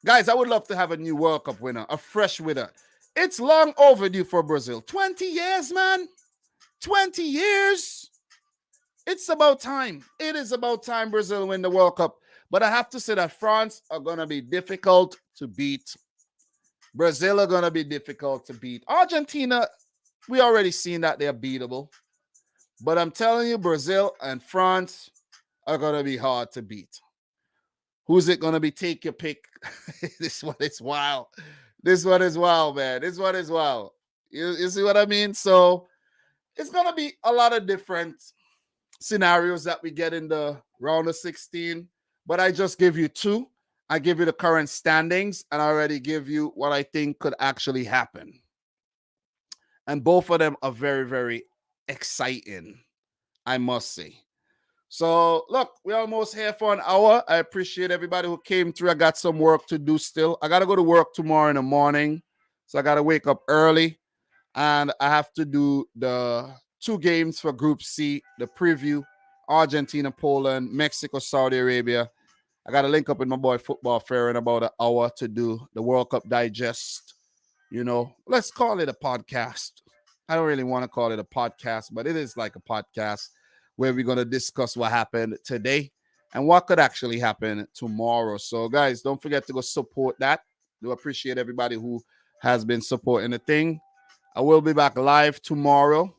Guys, I would love to have a new World Cup winner, a fresh winner. It's long overdue for Brazil. 20 years, man. 20 years. It's about time. It is about time Brazil win the World Cup. But I have to say that France are going to be difficult to beat. Brazil are going to be difficult to beat. Argentina, we already seen that they're beatable. But I'm telling you, Brazil and France are going to be hard to beat. Who's it going to be? Take your pick. This one is wild. This one is wild, man. This one is wild. You see what I mean? So it's going to be a lot of different scenarios that we get in the round of 16. But I just give you two. I give you the current standings, and I already give you what I think could actually happen. And both of them are very, very exciting, I must say. So, look, we're almost here for an hour. I appreciate everybody who came through. I got some work to do still. I got to go to work tomorrow in the morning. So I got to wake up early. And I have to do the 2 games for Group C, the preview, Argentina, Poland, Mexico, Saudi Arabia. I got to link up with my boy Football Fair in about an hour to do the World Cup Digest. You know, let's call it a podcast. I don't really want to call it a podcast, but it is like a podcast where we're going to discuss what happened today and what could actually happen tomorrow. So, guys, don't forget to go support that. Do appreciate everybody who has been supporting the thing. I will be back live tomorrow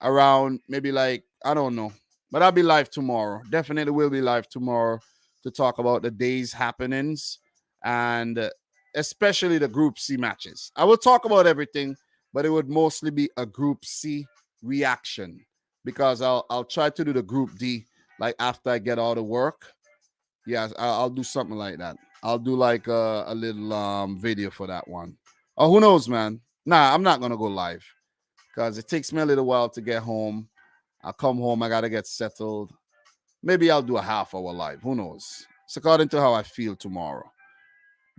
around maybe like, I don't know, but I'll be live tomorrow. Definitely will be live tomorrow to talk about the day's happenings and especially the Group C matches. I will talk about everything, but it would mostly be a Group C reaction because I'll try to do the Group D like after I get all the work. Yeah, I'll do something like that. I'll do like a little video for that one. Oh, who knows, man? Nah, I'm not gonna go live because it takes me a little while to get home. I come home, I gotta get settled. Maybe I'll do a half-hour live. Who knows? It's according to how I feel tomorrow.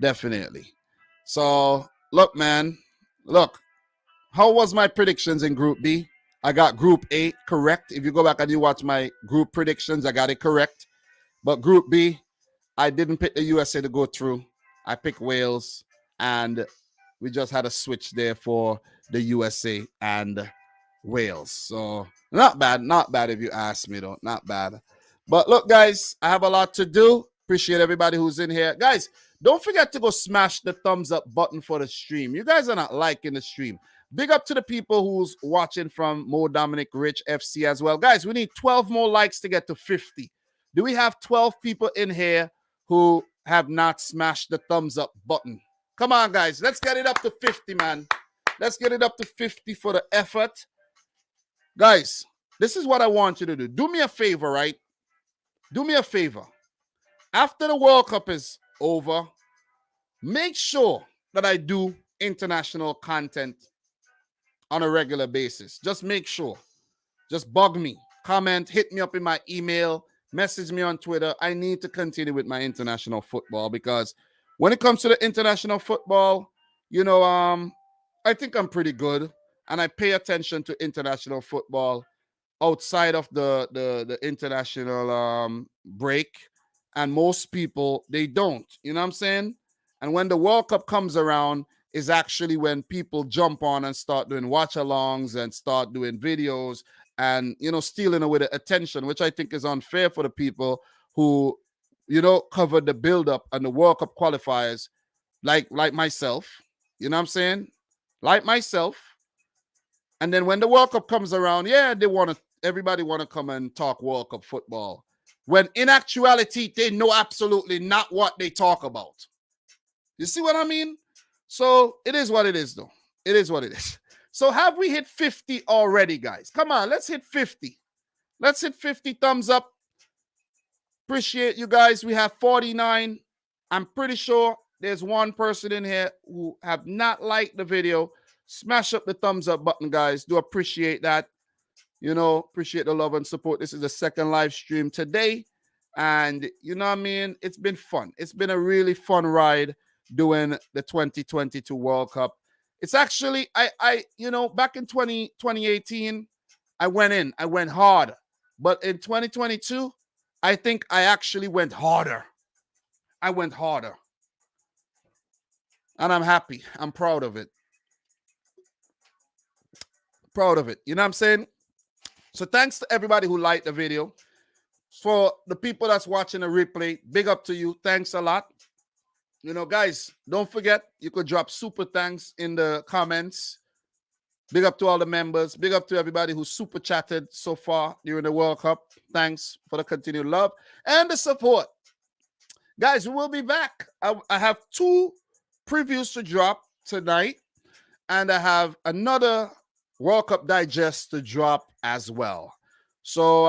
Definitely. So look, man. Look, how was my predictions in Group B? I got Group A correct. If you go back and you watch my group predictions, I got it correct. But Group B, I didn't pick the USA to go through. I picked Wales, and we just had a switch there for the USA and Wales. So not bad if you ask me though, not bad. But look, guys, I have a lot to do. Appreciate everybody who's in here. Guys, don't forget to go smash the thumbs up button for the stream. You guys are not liking the stream. Big up to the people who's watching from Dominic Rich FC as well. Guys, we need 12 more likes to get to 50. Do we have 12 people in here who have not smashed the thumbs up button? Come on, guys. Let's get it up to 50, man. Let's get it up to 50 for the effort. Guys, this is what I want you to do. Do me a favor, right? Do me a favor. After the World Cup is over, make sure that I do international content on a regular basis. Just make sure. Just bug me. Comment, hit me up in my email, message me on Twitter. I need to continue with my international football because when it comes to the international football, you know, I think I'm pretty good and I pay attention to international football outside of the international break. And most people, they don't. You know what I'm saying? And when the World Cup comes around, is actually when people jump on and start doing watch-alongs and start doing videos and, you know, stealing away the attention, which I think is unfair for the people who, you know, covered the build-up and the World Cup qualifiers like myself. You know what I'm saying? Like myself. And then when the World Cup comes around, yeah, everybody want to come and talk World Cup football. When in actuality, they know absolutely not what they talk about. You see what I mean? So it is what it is, though. It is what it is. So have we hit 50 already, guys? Come on, let's hit 50. Let's hit 50 thumbs up. Appreciate you guys. We have 49. I'm pretty sure there's one person in here who have not liked the video. Smash up the thumbs up button, guys. Do appreciate that. You know, appreciate the love and support. This is the second live stream today. And you know what I mean? It's been fun. It's been a really fun ride doing the 2022 World Cup. It's actually, you know, back in 2018, I went hard. But in 2022, I think I actually went harder. I went harder. And I'm happy. I'm proud of it. Proud of it. You know what I'm saying? So thanks to everybody who liked the video. For the people that's watching the replay, big up to you. Thanks a lot. You know, guys, don't forget, you could drop super thanks in the comments. Big up to all the members. Big up to everybody who super chatted so far during the World Cup. Thanks for the continued love and the support. Guys, we will be back. I have 2 previews to drop tonight, and I have another World Cup digest to drop as well. So,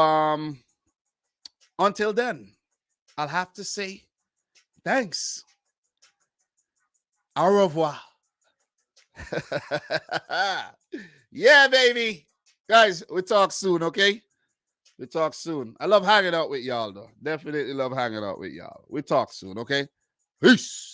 until then, I'll have to say thanks. Au revoir. Yeah, baby. Guys, we talk soon, okay? We talk soon. I love hanging out with y'all, though. Definitely love hanging out with y'all. We talk soon, okay? Peace.